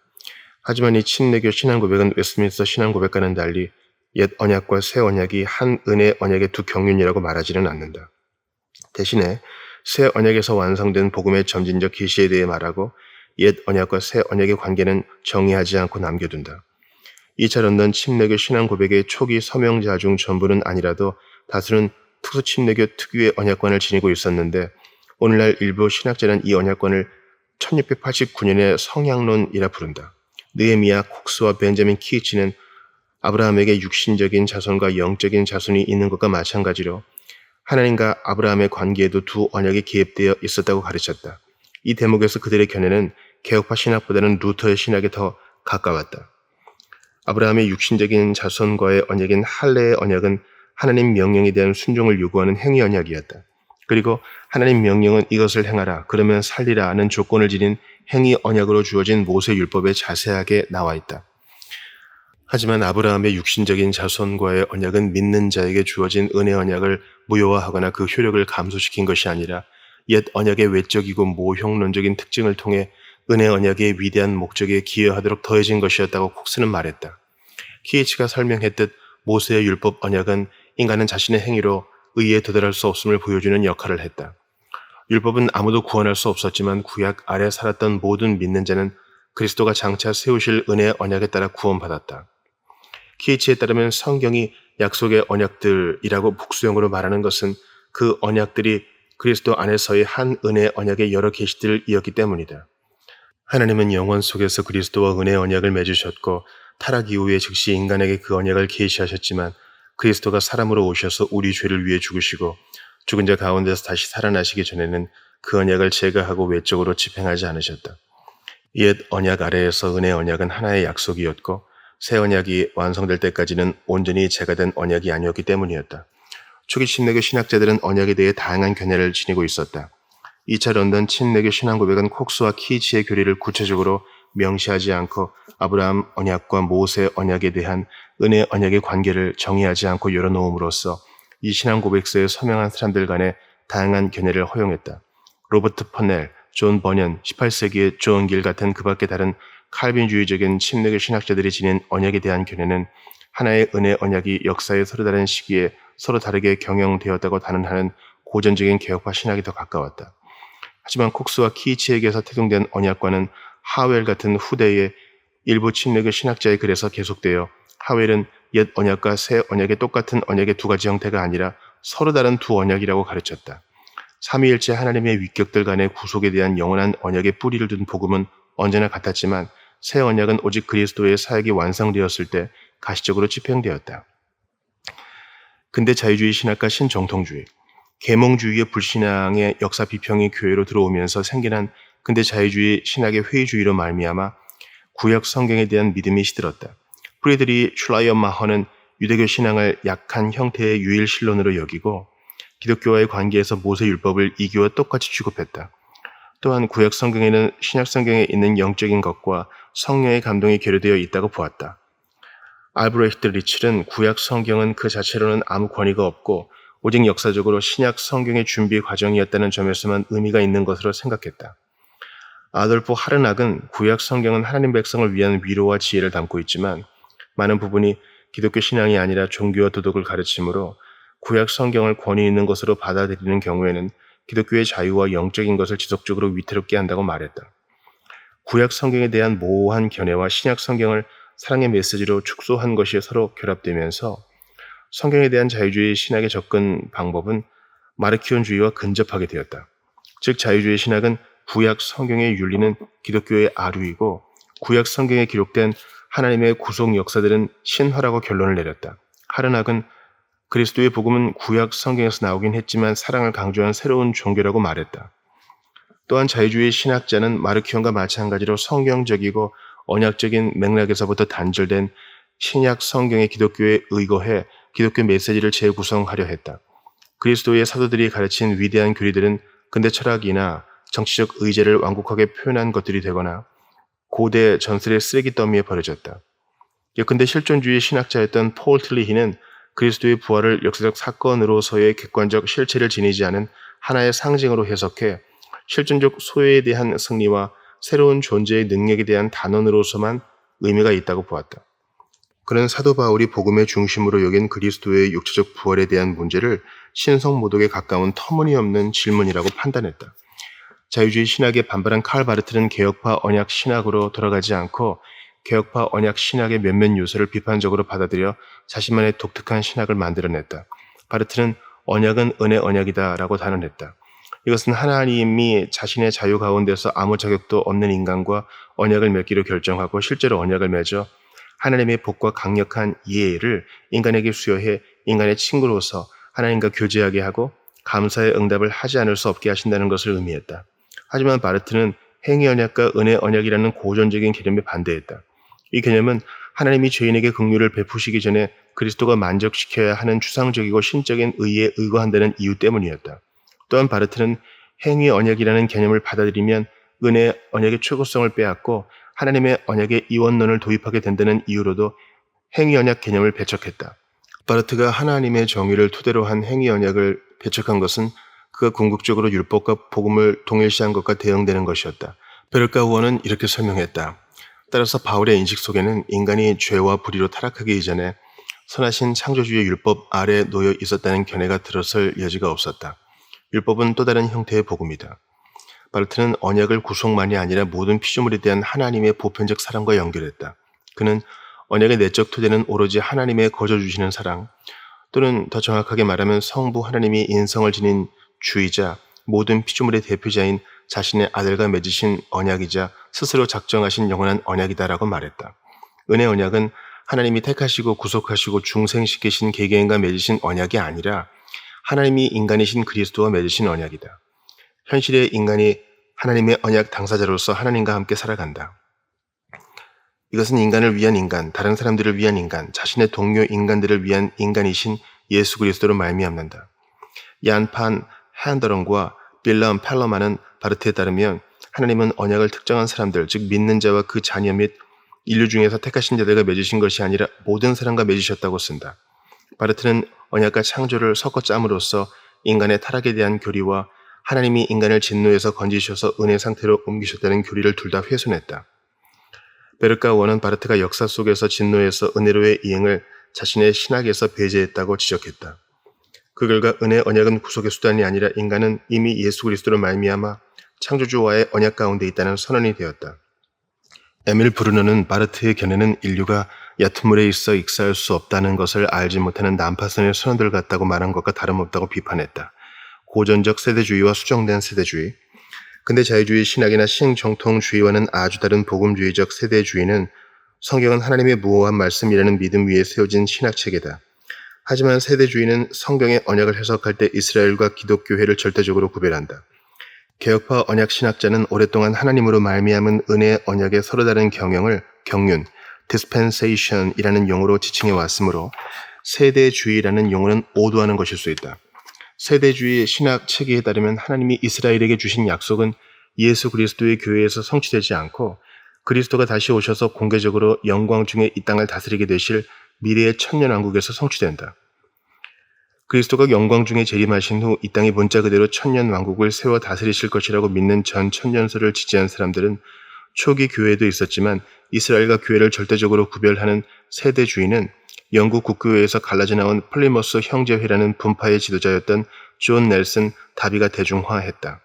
하지만 이 침례교 신앙고백은 웨스트민스터 신앙고백과는 달리 옛 언약과 새 언약이 한 은혜 언약의 두 경륜이라고 말하지는 않는다. 대신에 새 언약에서 완성된 복음의 점진적 계시에 대해 말하고 옛 언약과 새 언약의 관계는 정의하지 않고 남겨둔다. 2차 런던 침례교 신앙 고백의 초기 서명자 중 전부는 아니라도 다수는 특수 침례교 특유의 언약관을 지니고 있었는데 오늘날 일부 신학자는 이 언약관을 1689년의 성향론이라 부른다. 느헤미야 콕스와 벤자민 키치는 아브라함에게 육신적인 자손과 영적인 자손이 있는 것과 마찬가지로 하나님과 아브라함의 관계에도 두 언약이 개입되어 있었다고 가르쳤다. 이 대목에서 그들의 견해는 개혁파 신학보다는 루터의 신학에 더 가까웠다. 아브라함의 육신적인 자손과의 언약인 할례의 언약은 하나님 명령에 대한 순종을 요구하는 행위 언약이었다. 그리고 하나님 명령은 이것을 행하라, 그러면 살리라 는 조건을 지닌 행위 언약으로 주어진 모세율법에 자세하게 나와 있다. 하지만 아브라함의 육신적인 자손과의 언약은 믿는 자에게 주어진 은혜 언약을 무효화하거나 그 효력을 감소시킨 것이 아니라 옛 언약의 외적이고 모형론적인 특징을 통해 은혜 언약의 위대한 목적에 기여하도록 더해진 것이었다고 콕스는 말했다. 키에치가 설명했듯 모세의 율법 언약은 인간은 자신의 행위로 의에 도달할 수 없음을 보여주는 역할을 했다. 율법은 아무도 구원할 수 없었지만 구약 아래 살았던 모든 믿는 자는 그리스도가 장차 세우실 은혜의 언약에 따라 구원받았다. 키에치에 따르면 성경이 약속의 언약들이라고 복수형으로 말하는 것은 그 언약들이 그리스도 안에서의 한 은혜 언약의 여러 계시들이었기 때문이다. 하나님은 영원 속에서 그리스도와 은혜 언약을 맺으셨고 타락 이후에 즉시 인간에게 그 언약을 계시하셨지만 그리스도가 사람으로 오셔서 우리 죄를 위해 죽으시고 죽은 자 가운데서 다시 살아나시기 전에는 그 언약을 제거하고 외적으로 집행하지 않으셨다. 옛 언약 아래에서 은혜 언약은 하나의 약속이었고 새 언약이 완성될 때까지는 온전히 제거된 언약이 아니었기 때문이었다. 초기 침례교 신학자들은 언약에 대해 다양한 견해를 지니고 있었다. 2차 런던 침례교 신앙 고백은 콕스와 키치의 교리를 구체적으로 명시하지 않고 아브라함 언약과 모세 언약에 대한 은혜 언약의 관계를 정의하지 않고 열어놓음으로써 이 신앙 고백서에 서명한 사람들 간의 다양한 견해를 허용했다. 로버트 퍼넬, 존 버년, 18세기의 존 길 같은 그 밖에 다른 칼빈주의적인 침례교 신학자들이 지닌 언약에 대한 견해는 하나의 은혜 언약이 역사의 서로 다른 시기에 서로 다르게 경영되었다고 단언하는 고전적인 개혁파 신학이 더 가까웠다. 하지만 콕스와 키치에게서 태동된 언약과는 하웰 같은 후대의 일부 침례교 신학자의 글에서 계속되어 하웰은 옛 언약과 새 언약의 똑같은 언약의 두 가지 형태가 아니라 서로 다른 두 언약이라고 가르쳤다. 삼위일체 하나님의 위격들 간의 구속에 대한 영원한 언약의 뿌리를 둔 복음은 언제나 같았지만 새 언약은 오직 그리스도의 사역이 완성되었을 때 가시적으로 집행되었다. 근대 자유주의 신학과 신정통주의, 계몽주의의 불신앙의 역사 비평이 교회로 들어오면서 생겨난 근대 자유주의 신학의 회의주의로 말미암아 구약 성경에 대한 믿음이 시들었다. 프리드리 슐라이어마허는 유대교 신앙을 약한 형태의 유일신론으로 여기고 기독교와의 관계에서 모세율법을 이교와 똑같이 취급했다. 또한 구약 성경에는 신약 성경에 있는 영적인 것과 성령의 감동이 결여되어 있다고 보았다. 알브레히트 리첼은 구약 성경은 그 자체로는 아무 권위가 없고 오직 역사적으로 신약 성경의 준비 과정이었다는 점에서만 의미가 있는 것으로 생각했다. 아돌프 하르낙은 구약 성경은 하나님 백성을 위한 위로와 지혜를 담고 있지만 많은 부분이 기독교 신앙이 아니라 종교와 도덕을 가르치므로 구약 성경을 권위 있는 것으로 받아들이는 경우에는 기독교의 자유와 영적인 것을 지속적으로 위태롭게 한다고 말했다. 구약 성경에 대한 모호한 견해와 신약 성경을 사랑의 메시지로 축소한 것이 서로 결합되면서 성경에 대한 자유주의 신학의 접근 방법은 마르키온주의와 근접하게 되었다. 즉 자유주의 신학은 구약 성경의 윤리는 기독교의 아류이고 구약 성경에 기록된 하나님의 구속 역사들은 신화라고 결론을 내렸다. 하르낙은 그리스도의 복음은 구약 성경에서 나오긴 했지만 사랑을 강조한 새로운 종교라고 말했다. 또한 자유주의 신학자는 마르키온과 마찬가지로 성경적이고 언약적인 맥락에서부터 단절된 신약 성경의 기독교에 의거해 기독교 메시지를 재구성하려 했다. 그리스도의 사도들이 가르친 위대한 교리들은 근대 철학이나 정치적 의제를 완곡하게 표현한 것들이 되거나 고대 전설의 쓰레기 더미에 버려졌다. 근대 실존주의 신학자였던 폴 틸리히는 그리스도의 부활을 역사적 사건으로서의 객관적 실체를 지니지 않은 하나의 상징으로 해석해 실존적 소외에 대한 승리와 새로운 존재의 능력에 대한 단언으로서만 의미가 있다고 보았다. 그는 사도 바울이 복음의 중심으로 여긴 그리스도의 육체적 부활에 대한 문제를 신성모독에 가까운 터무니없는 질문이라고 판단했다. 자유주의 신학에 반발한 칼 바르트는 개혁파 언약 신학으로 돌아가지 않고 개혁파 언약 신학의 몇몇 요소를 비판적으로 받아들여 자신만의 독특한 신학을 만들어냈다. 바르트는 언약은 은혜 언약이다 라고 단언했다. 이것은 하나님이 자신의 자유 가운데서 아무 자격도 없는 인간과 언약을 맺기로 결정하고 실제로 언약을 맺어 하나님의 복과 강력한 이해를 인간에게 수여해 인간의 친구로서 하나님과 교제하게 하고 감사의 응답을 하지 않을 수 없게 하신다는 것을 의미했다. 하지만 바르트는 행위 언약과 은혜 언약이라는 고전적인 개념에 반대했다. 이 개념은 하나님이 죄인에게 긍휼을 베푸시기 전에 그리스도가 만족시켜야 하는 추상적이고 신적인 의에 의거한다는 이유 때문이었다. 또한 바르트는 행위 언약이라는 개념을 받아들이면 은혜 언약의 최고성을 빼앗고 하나님의 언약의 이원론을 도입하게 된다는 이유로도 행위 언약 개념을 배척했다. 바르트가 하나님의 정의를 토대로 한 행위 언약을 배척한 것은 그가 궁극적으로 율법과 복음을 동일시한 것과 대응되는 것이었다. 베르카우어는 이렇게 설명했다. 따라서 바울의 인식 속에는 인간이 죄와 불의로 타락하기 이전에 선하신 창조주의 율법 아래 놓여 있었다는 견해가 들어설 여지가 없었다. 율법은 또 다른 형태의 복음이다. 바르트는 언약을 구속만이 아니라 모든 피조물에 대한 하나님의 보편적 사랑과 연결했다. 그는 언약의 내적 토대는 오로지 하나님의 거저 주시는 사랑, 또는 더 정확하게 말하면 성부 하나님이 인성을 지닌 주이자 모든 피조물의 대표자인 자신의 아들과 맺으신 언약이자 스스로 작정하신 영원한 언약이다라고 말했다. 은혜 언약은 하나님이 택하시고 구속하시고 중생시키신 개개인과 맺으신 언약이 아니라 하나님이 인간이신 그리스도와 맺으신 언약이다. 현실의 인간이 하나님의 언약 당사자로서 하나님과 함께 살아간다. 이것은 인간을 위한 인간, 다른 사람들을 위한 인간, 자신의 동료 인간들을 위한 인간이신 예수 그리스도로 말미암는다. 얀판 핸더런과 빌럼 펠러만은 바르트에 따르면 하나님은 언약을 특정한 사람들, 즉 믿는 자와 그 자녀 및 인류 중에서 택하신 자들과 맺으신 것이 아니라 모든 사람과 맺으셨다고 쓴다. 바르트는 언약과 창조를 섞어 짬으로써 인간의 타락에 대한 교리와 하나님이 인간을 진노에서 건지셔서 은혜 상태로 옮기셨다는 교리를 둘 다 훼손했다. 베르카 원은 바르트가 역사 속에서 진노에서 은혜로의 이행을 자신의 신학에서 배제했다고 지적했다. 그 결과 은혜 언약은 구속의 수단이 아니라 인간은 이미 예수 그리스도로 말미암아 창조주와의 언약 가운데 있다는 선언이 되었다. 에밀 브루너는 바르트의 견해는 인류가 얕은 물에 있어 익사할 수 없다는 것을 알지 못하는 난파선의 선원들 같다고 말한 것과 다름없다고 비판했다. 고전적 세대주의와 수정된 세대주의, 근대 자유주의 신학이나 신정통주의와는 아주 다른 복음주의적 세대주의는 성경은 하나님의 무오한 말씀이라는 믿음 위에 세워진 신학체계다. 하지만 세대주의는 성경의 언약을 해석할 때 이스라엘과 기독교회를 절대적으로 구별한다. 개혁파 언약 신학자는 오랫동안 하나님으로 말미암은 은혜의 언약의 서로 다른 경영을 경륜, dispensation이라는 용어로 지칭해 왔으므로 세대주의라는 용어는 오도하는 것일 수 있다. 세대주의 신학 체계에 따르면 하나님이 이스라엘에게 주신 약속은 예수 그리스도의 교회에서 성취되지 않고 그리스도가 다시 오셔서 공개적으로 영광 중에 이 땅을 다스리게 되실 미래의 천년왕국에서 성취된다. 그리스도가 영광 중에 재림하신 후 이 땅의 문자 그대로 천년왕국을 세워 다스리실 것이라고 믿는 전 천년설을 지지한 사람들은 초기 교회에도 있었지만 이스라엘과 교회를 절대적으로 구별하는 세대주의는 영국 국교회에서 갈라져 나온 플리머스 형제회라는 분파의 지도자였던 존 넬슨 다비가 대중화했다.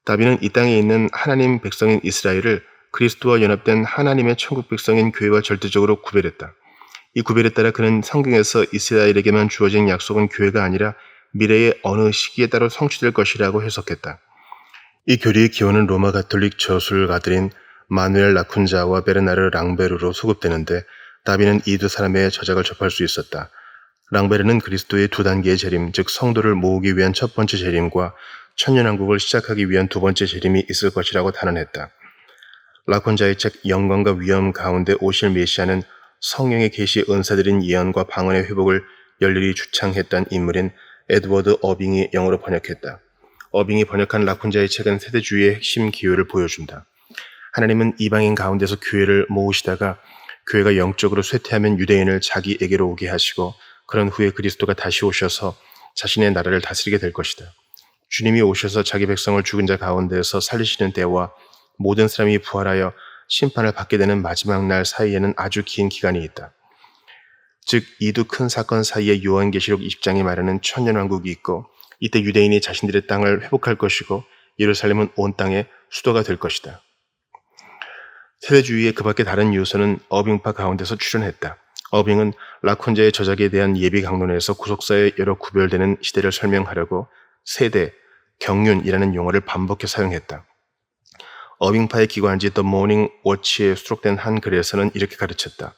다비는 이 땅에 있는 하나님 백성인 이스라엘을 그리스도와 연합된 하나님의 천국 백성인 교회와 절대적으로 구별했다. 이 구별에 따라 그는 성경에서 이스라엘에게만 주어진 약속은 교회가 아니라 미래의 어느 시기에 따라 성취될 것이라고 해석했다. 이 교리의 기원은 로마 가톨릭 저술가들인 마누엘 라쿤자와 베르나르 랑베르로 소급되는데 다비는 이 두 사람의 저작을 접할 수 있었다. 랑베르는 그리스도의 두 단계의 재림, 즉 성도를 모으기 위한 첫 번째 재림과 천년왕국을 시작하기 위한 두 번째 재림이 있을 것이라고 단언했다. 라콘자의 책 영광과 위험 가운데 오실 메시아는 성령의 계시 은사들인 예언과 방언의 회복을 열렬히 주창했던 인물인 에드워드 어빙이 영어로 번역했다. 어빙이 번역한 라콘자의 책은 세대주의의 핵심 기호를 보여준다. 하나님은 이방인 가운데서 교회를 모으시다가 교회가 영적으로 쇠퇴하면 유대인을 자기에게로 오게 하시고 그런 후에 그리스도가 다시 오셔서 자신의 나라를 다스리게 될 것이다. 주님이 오셔서 자기 백성을 죽은 자 가운데서 살리시는 때와 모든 사람이 부활하여 심판을 받게 되는 마지막 날 사이에는 아주 긴 기간이 있다. 즉 이 두 큰 사건 사이에 요한계시록 20장이 말하는 천년왕국이 있고 이때 유대인이 자신들의 땅을 회복할 것이고 예루살렘은 온 땅의 수도가 될 것이다. 세대주의의 그 밖에 다른 요소는 어빙파 가운데서 출현했다. 어빙은 라콘자의 저작에 대한 예비 강론에서 구속사의 여러 구별되는 시대를 설명하려고 세대, 경륜이라는 용어를 반복해 사용했다. 어빙파의 기관지 The Morning Watch에 수록된 한 글에서는 이렇게 가르쳤다.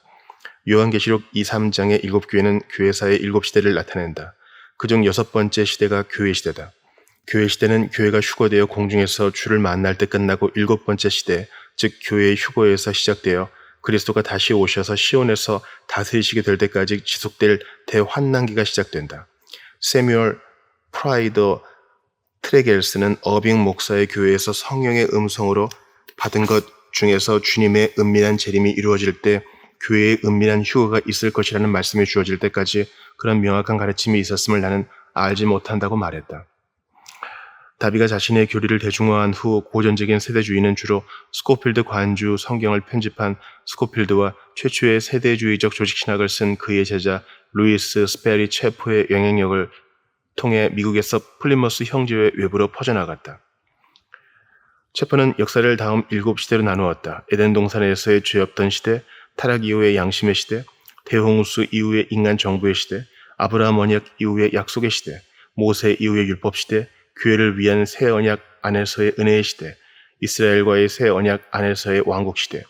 요한계시록 2, 3장의 7교회는 교회사의 7시대를 나타낸다. 그중 6번째 시대가 교회 시대다. 교회 시대는 교회가 휴거되어 공중에서 주를 만날 때 끝나고 7번째 시대, 즉 교회의 휴거에서 시작되어 그리스도가 다시 오셔서 시온에서 다스리시게 될 때까지 지속될 대환난기가 시작된다. 세뮤얼 프라이더 트레겔스는 어빙 목사의 교회에서 성령의 음성으로 받은 것 중에서 주님의 은밀한 재림이 이루어질 때 교회의 은밀한 휴거가 있을 것이라는 말씀이 주어질 때까지 그런 명확한 가르침이 있었음을 나는 알지 못한다고 말했다. 다비가 자신의 교리를 대중화한 후 고전적인 세대주의는 주로 스코필드 관주 성경을 편집한 스코필드와 최초의 세대주의적 조직신학을 쓴 그의 제자 루이스 스페리 체포의 영향력을 통해 미국에서 플리머스 형제회 외부로 퍼져나갔다. 체포는 역사를 다음 7시대로 나누었다. 에덴 동산에서의 죄 없던 시대, 타락 이후의 양심의 시대, 대홍수 이후의 인간 정부의 시대, 아브라함 언약 이후의 약속의 시대, 모세 이후의 율법 시대, 교회를 위한 새 언약 안에서의 은혜의 시대, 이스라엘과의 새 언약 안에서의 왕국 시대.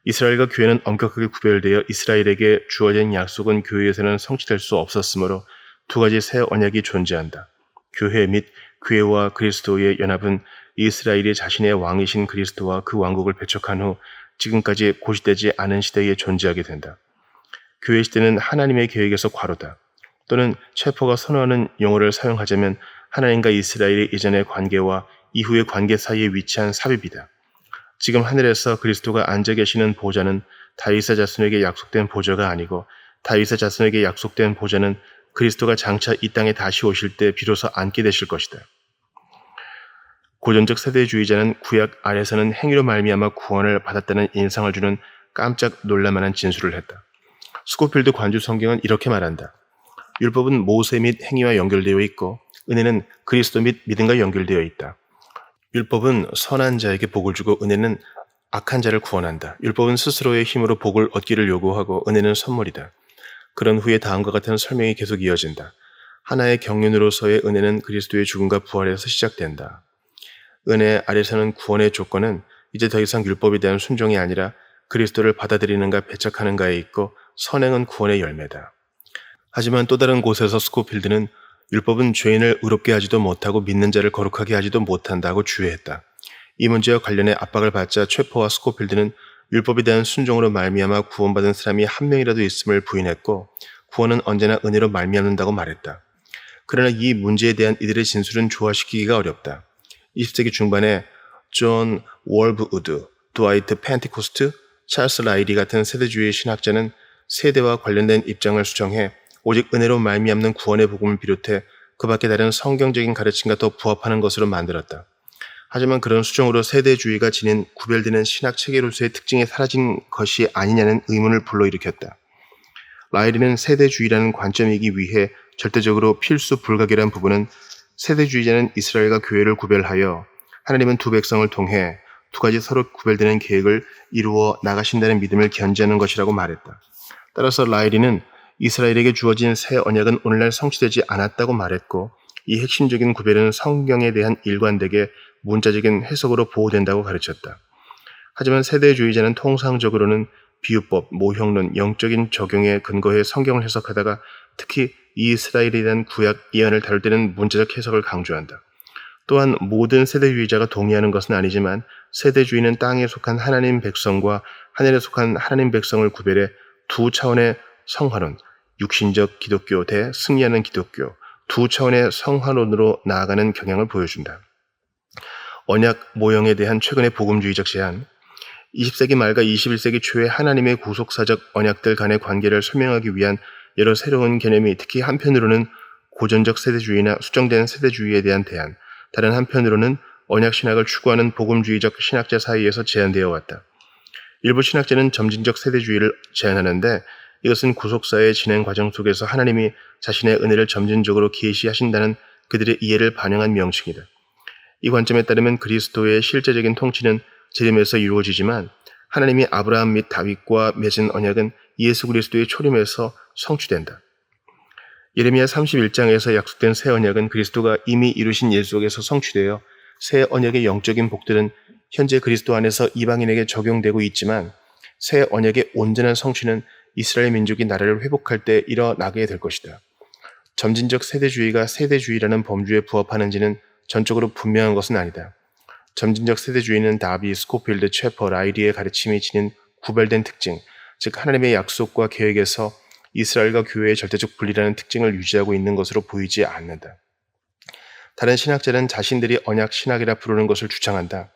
이스라엘과 교회는 엄격하게 구별되어 이스라엘에게 주어진 약속은 교회에서는 성취될 수 없었으므로 두 가지 새 언약이 존재한다. 교회 및 교회와 그리스도의 연합은 이스라엘이 자신의 왕이신 그리스도와 그 왕국을 배척한 후 지금까지 고시되지 않은 시대에 존재하게 된다. 교회 시대는 하나님의 계획에서 과로다. 또는 체포가 선호하는 용어를 사용하자면 하나님과 이스라엘의 이전의 관계와 이후의 관계 사이에 위치한 삽입이다. 지금 하늘에서 그리스도가 앉아 계시는 보좌는 다윗의 자손에게 약속된 보좌가 아니고 다윗의 자손에게 약속된 보좌는 그리스도가 장차 이 땅에 다시 오실 때 비로소 앉게 되실 것이다. 고전적 세대주의자는 구약 아래서는 행위로 말미암아 구원을 받았다는 인상을 주는 깜짝 놀랄만한 진술을 했다. 스코필드 관주 성경은 이렇게 말한다. 율법은 모세 및 행위와 연결되어 있고 은혜는 그리스도 및 믿음과 연결되어 있다. 율법은 선한 자에게 복을 주고 은혜는 악한 자를 구원한다. 율법은 스스로의 힘으로 복을 얻기를 요구하고 은혜는 선물이다. 그런 후에 다음과 같은 설명이 계속 이어진다. 하나의 경륜으로서의 은혜는 그리스도의 죽음과 부활에서 시작된다. 은혜 아래서는 구원의 조건은 이제 더 이상 율법에 대한 순종이 아니라 그리스도를 받아들이는가 배척하는가에 있고 선행은 구원의 열매다. 하지만 또 다른 곳에서 스코필드는 율법은 죄인을 의롭게 하지도 못하고 믿는 자를 거룩하게 하지도 못한다고 주의했다. 이 문제와 관련해 압박을 받자 최포와 스코필드는 율법에 대한 순종으로 말미암아 구원받은 사람이 한 명이라도 있음을 부인했고 구원은 언제나 은혜로 말미암는다고 말했다. 그러나 이 문제에 대한 이들의 진술은 조화시키기가 어렵다. 20세기 중반에 존 월브우드, 드와이트 펜티코스트, 찰스 라이리 같은 세대주의 신학자는 세대와 관련된 입장을 수정해 오직 은혜로 말미암는 구원의 복음을 비롯해 그 밖에 다른 성경적인 가르침과 더 부합하는 것으로 만들었다. 하지만 그런 수정으로 세대주의가 지닌 구별되는 신학 체계로서의 특징이 사라진 것이 아니냐는 의문을 불러일으켰다. 라이리는 세대주의라는 관점이기 위해 절대적으로 필수 불가결한 부분은 세대주의자는 이스라엘과 교회를 구별하여 하나님은 두 백성을 통해 두 가지 서로 구별되는 계획을 이루어 나가신다는 믿음을 견지하는 것이라고 말했다. 따라서 라이리는 이스라엘에게 주어진 새 언약은 오늘날 성취되지 않았다고 말했고 이 핵심적인 구별은 성경에 대한 일관되게 문자적인 해석으로 보호된다고 가르쳤다. 하지만 세대주의자는 통상적으로는 비유법, 모형론, 영적인 적용에 근거해 성경을 해석하다가 특히 이스라엘에 대한 구약 예언을 다룰 때는 문자적 해석을 강조한다. 또한 모든 세대주의자가 동의하는 것은 아니지만 세대주의는 땅에 속한 하나님 백성과 하늘에 속한 하나님 백성을 구별해 두 차원의 성화론, 육신적 기독교 대 승리하는 기독교, 두 차원의 성화론으로 나아가는 경향을 보여준다. 언약 모형에 대한 최근의 복음주의적 제안, 20세기 말과 21세기 초의 하나님의 구속사적 언약들 간의 관계를 설명하기 위한 여러 새로운 개념이 특히 한편으로는 고전적 세대주의나 수정된 세대주의에 대한 대안, 다른 한편으로는 언약 신학을 추구하는 복음주의적 신학자 사이에서 제안되어 왔다. 일부 신학자는 점진적 세대주의를 제안하는데 이것은 구속사의 진행 과정 속에서 하나님이 자신의 은혜를 점진적으로 계시하신다는 그들의 이해를 반영한 명칭이다. 이 관점에 따르면 그리스도의 실제적인 통치는 재림에서 이루어지지만 하나님이 아브라함 및 다윗과 맺은 언약은 예수 그리스도의 초림에서 성취된다. 예레미야 31장에서 약속된 새 언약은 그리스도가 이미 이루신 일 속에서 성취되어 새 언약의 영적인 복들은 현재 그리스도 안에서 이방인에게 적용되고 있지만 새 언약의 온전한 성취는 이스라엘 민족이 나라를 회복할 때 일어나게 될 것이다. 점진적 세대주의가 세대주의라는 범주에 부합하는지는 전적으로 분명한 것은 아니다. 점진적 세대주의는 다비, 스코필드, 최퍼, 라이리의 가르침이 지닌 구별된 특징, 즉 하나님의 약속과 계획에서 이스라엘과 교회의 절대적 분리라는 특징을 유지하고 있는 것으로 보이지 않는다. 다른 신학자는 자신들이 언약 신학이라 부르는 것을 주장한다.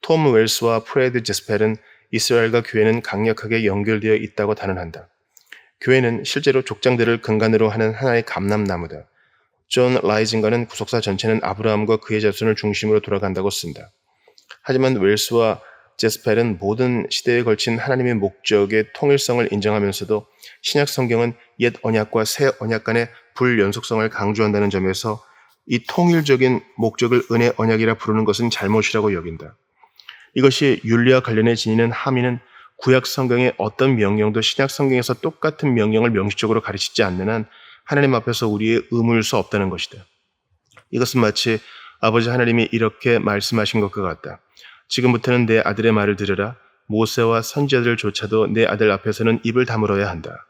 톰 웰스와 프레드 제스펠은 이스라엘과 교회는 강력하게 연결되어 있다고 단언한다. 교회는 실제로 족장들을 근간으로 하는 하나의 감람나무다. 존 라이징가는 구속사 전체는 아브라함과 그의 자손을 중심으로 돌아간다고 쓴다. 하지만 웰스와 제스펠은 모든 시대에 걸친 하나님의 목적의 통일성을 인정하면서도 신약 성경은 옛 언약과 새 언약 간의 불연속성을 강조한다는 점에서 이 통일적인 목적을 은혜 언약이라 부르는 것은 잘못이라고 여긴다. 이것이 윤리와 관련해 지니는 함의는 구약 성경의 어떤 명령도 신약 성경에서 똑같은 명령을 명시적으로 가르치지 않는 한 하나님 앞에서 우리의 의무일 수 없다는 것이다. 이것은 마치 아버지 하나님이 이렇게 말씀하신 것과 같다. 지금부터는 내 아들의 말을 들으라. 모세와 선지자들조차도 내 아들 앞에서는 입을 다물어야 한다.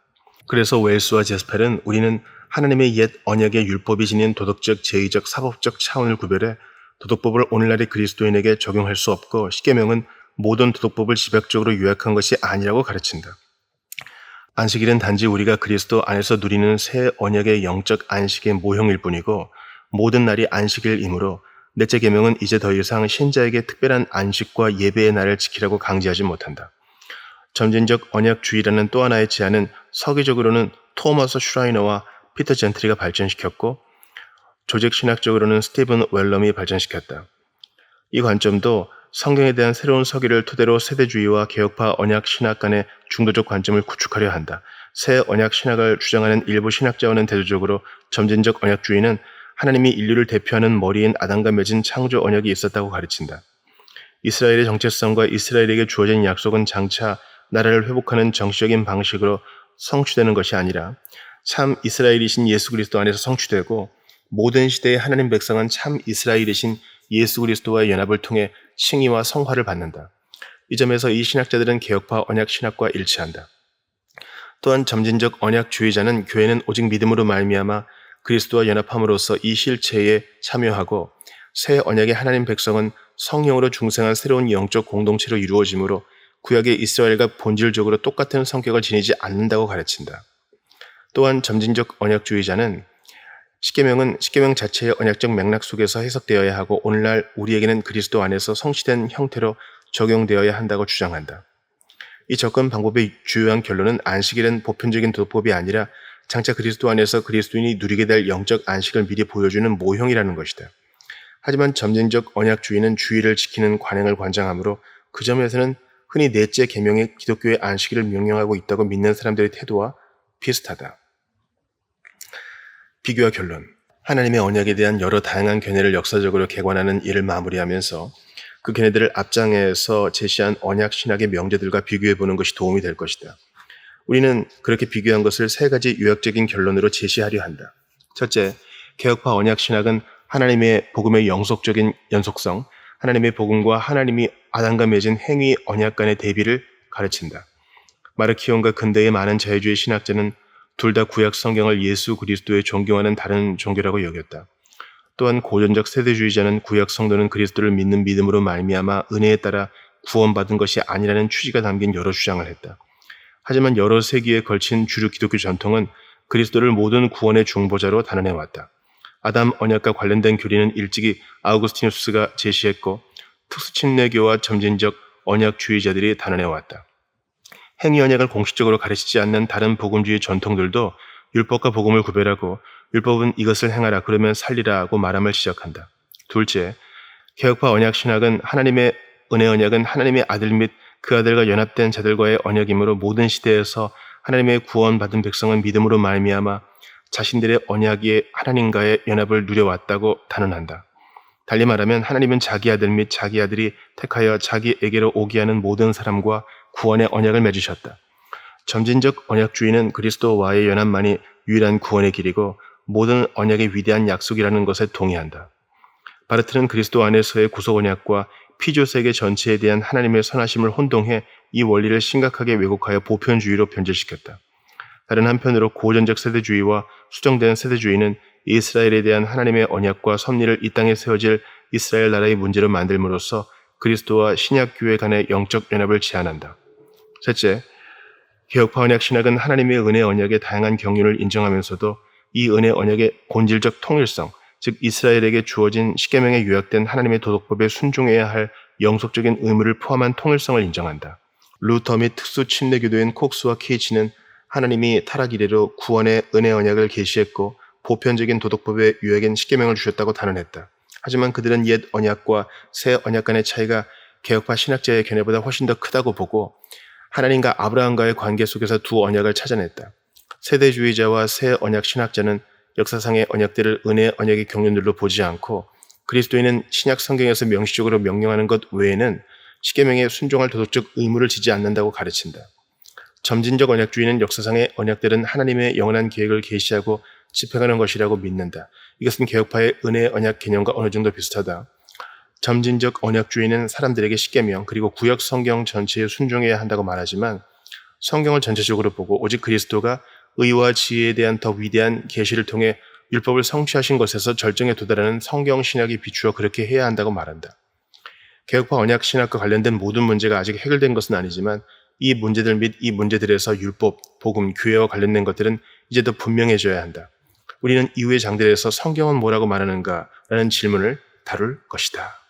그래서 웰스와 제스펠은 우리는 하나님의 옛 언약의 율법이 지닌 도덕적, 제의적, 사법적 차원을 구별해 도덕법을 오늘날의 그리스도인에게 적용할 수 없고 십계명은 모든 도덕법을 집약적으로 요약한 것이 아니라고 가르친다. 안식일은 단지 우리가 그리스도 안에서 누리는 새 언약의 영적 안식의 모형일 뿐이고 모든 날이 안식일이므로 넷째 계명은 이제 더 이상 신자에게 특별한 안식과 예배의 날을 지키라고 강제하지 못한다. 점진적 언약주의라는 또 하나의 제안은 서기적으로는 토마스 슈라이너와 피터 젠트리가 발전시켰고 조직신학적으로는 스티븐 웰럼이 발전시켰다. 이 관점도 성경에 대한 새로운 서기를 토대로 세대주의와 개혁파 언약 신학 간의 중도적 관점을 구축하려 한다. 새 언약 신학을 주장하는 일부 신학자와는 대조적으로 점진적 언약주의는 하나님이 인류를 대표하는 머리인 아담과 맺은 창조 언약이 있었다고 가르친다. 이스라엘의 정체성과 이스라엘에게 주어진 약속은 장차 나라를 회복하는 정치적인 방식으로 성취되는 것이 아니라 참 이스라엘이신 예수 그리스도 안에서 성취되고 모든 시대의 하나님 백성은 참 이스라엘이신 예수 그리스도와의 연합을 통해 칭의와 성화를 받는다. 이 점에서 이 신학자들은 개혁파 언약 신학과 일치한다. 또한 점진적 언약주의자는 교회는 오직 믿음으로 말미암아 그리스도와 연합함으로써 이 실체에 참여하고 새 언약의 하나님 백성은 성령으로 중생한 새로운 영적 공동체로 이루어지므로 구약의 이스라엘과 본질적으로 똑같은 성격을 지니지 않는다고 가르친다. 또한 점진적 언약주의자는 십계명 자체의 언약적 맥락 속에서 해석되어야 하고 오늘날 우리에게는 그리스도 안에서 성취된 형태로 적용되어야 한다고 주장한다. 이 접근 방법의 주요한 결론은 안식일은 보편적인 도덕법이 아니라 장차 그리스도 안에서 그리스도인이 누리게 될 영적 안식을 미리 보여주는 모형이라는 것이다. 하지만 점진적 언약주의는 주의를 지키는 관행을 관장하므로 그 점에서는 흔히 넷째 계명의 기독교의 안식일을 명령하고 있다고 믿는 사람들의 태도와 비슷하다. 비교와 결론. 하나님의 언약에 대한 여러 다양한 견해를 역사적으로 개관하는 일을 마무리하면서 그 견해들을 앞장에서 제시한 언약 신학의 명제들과 비교해보는 것이 도움이 될 것이다. 우리는 그렇게 비교한 것을 세 가지 요약적인 결론으로 제시하려 한다. 첫째, 개혁파 언약 신학은 하나님의 복음의 영속적인 연속성, 하나님의 복음과 하나님이 아담과 맺은 행위 언약 간의 대비를 가르친다. 마르키온과 근대의 많은 자유주의 신학자는 둘 다 구약 성경을 예수 그리스도의 존경하는 다른 종교라고 여겼다. 또한 고전적 세대주의자는 구약 성도는 그리스도를 믿는 믿음으로 말미암아 은혜에 따라 구원받은 것이 아니라는 취지가 담긴 여러 주장을 했다. 하지만 여러 세기에 걸친 주류 기독교 전통은 그리스도를 모든 구원의 중보자로 단언해왔다. 아담 언약과 관련된 교리는 일찍이 아우구스티누스가 제시했고 특수침례교와 점진적 언약주의자들이 단언해왔다. 행위 언약을 공식적으로 가르치지 않는 다른 복음주의 전통들도 율법과 복음을 구별하고 율법은 이것을 행하라 그러면 살리라고 말함을 시작한다. 둘째, 개혁파 언약 신학은 하나님의 은혜 언약은 하나님의 아들 및 그 아들과 연합된 자들과의 언약이므로 모든 시대에서 하나님의 구원받은 백성은 믿음으로 말미암아 자신들의 언약의 하나님과의 연합을 누려왔다고 단언한다. 달리 말하면 하나님은 자기 아들 및 자기 아들이 택하여 자기에게로 오게 하는 모든 사람과 구원의 언약을 맺으셨다. 점진적 언약주의는 그리스도와의 연합만이 유일한 구원의 길이고 모든 언약의 위대한 약속이라는 것에 동의한다. 바르트는 그리스도 안에서의 구속 언약과 피조 세계 전체에 대한 하나님의 선하심을 혼동해 이 원리를 심각하게 왜곡하여 보편주의로 변질시켰다. 다른 한편으로 고전적 세대주의와 수정된 세대주의는 이스라엘에 대한 하나님의 언약과 섭리를 이 땅에 세워질 이스라엘 나라의 문제로 만들므로써 그리스도와 신약교회 간의 영적 연합을 제안한다. 셋째, 개혁파 언약 신학은 하나님의 은혜 언약의 다양한 경륜을 인정하면서도 이 은혜 언약의 본질적 통일성, 즉 이스라엘에게 주어진 십계명에 요약된 하나님의 도덕법에 순종해야 할 영속적인 의무를 포함한 통일성을 인정한다. 루터 및 특수 침례교도인 콕스와 케이치는 하나님이 타락 이래로 구원의 은혜 언약을 계시했고 보편적인 도덕법의 요약인 십계명을 주셨다고 단언했다. 하지만 그들은 옛 언약과 새 언약 간의 차이가 개혁파 신학자의 견해보다 훨씬 더 크다고 보고 하나님과 아브라함과의 관계 속에서 두 언약을 찾아냈다. 세대주의자와 새 언약 신학자는 역사상의 언약들을 은혜 언약의 경륜들로 보지 않고 그리스도인은 신약 성경에서 명시적으로 명령하는 것 외에는 십계명에 순종할 도덕적 의무를 지지 않는다고 가르친다. 점진적 언약주의는 역사상의 언약들은 하나님의 영원한 계획을 계시하고 집행하는 것이라고 믿는다. 이것은 개혁파의 은혜 언약 개념과 어느 정도 비슷하다. 점진적 언약주의는 사람들에게 십계명 그리고 구약 성경 전체에 순종해야 한다고 말하지만 성경을 전체적으로 보고 오직 그리스도가 의와 지혜에 대한 더 위대한 계시를 통해 율법을 성취하신 것에서 절정에 도달하는 성경 신학에 비추어 그렇게 해야 한다고 말한다. 개혁파 언약 신학과 관련된 모든 문제가 아직 해결된 것은 아니지만 이 문제들 및 이 문제들에서 율법, 복음, 교회와 관련된 것들은 이제 더 분명해져야 한다. 우리는 이후의 장들에서 성경은 뭐라고 말하는가 라는 질문을 다룰 것이다.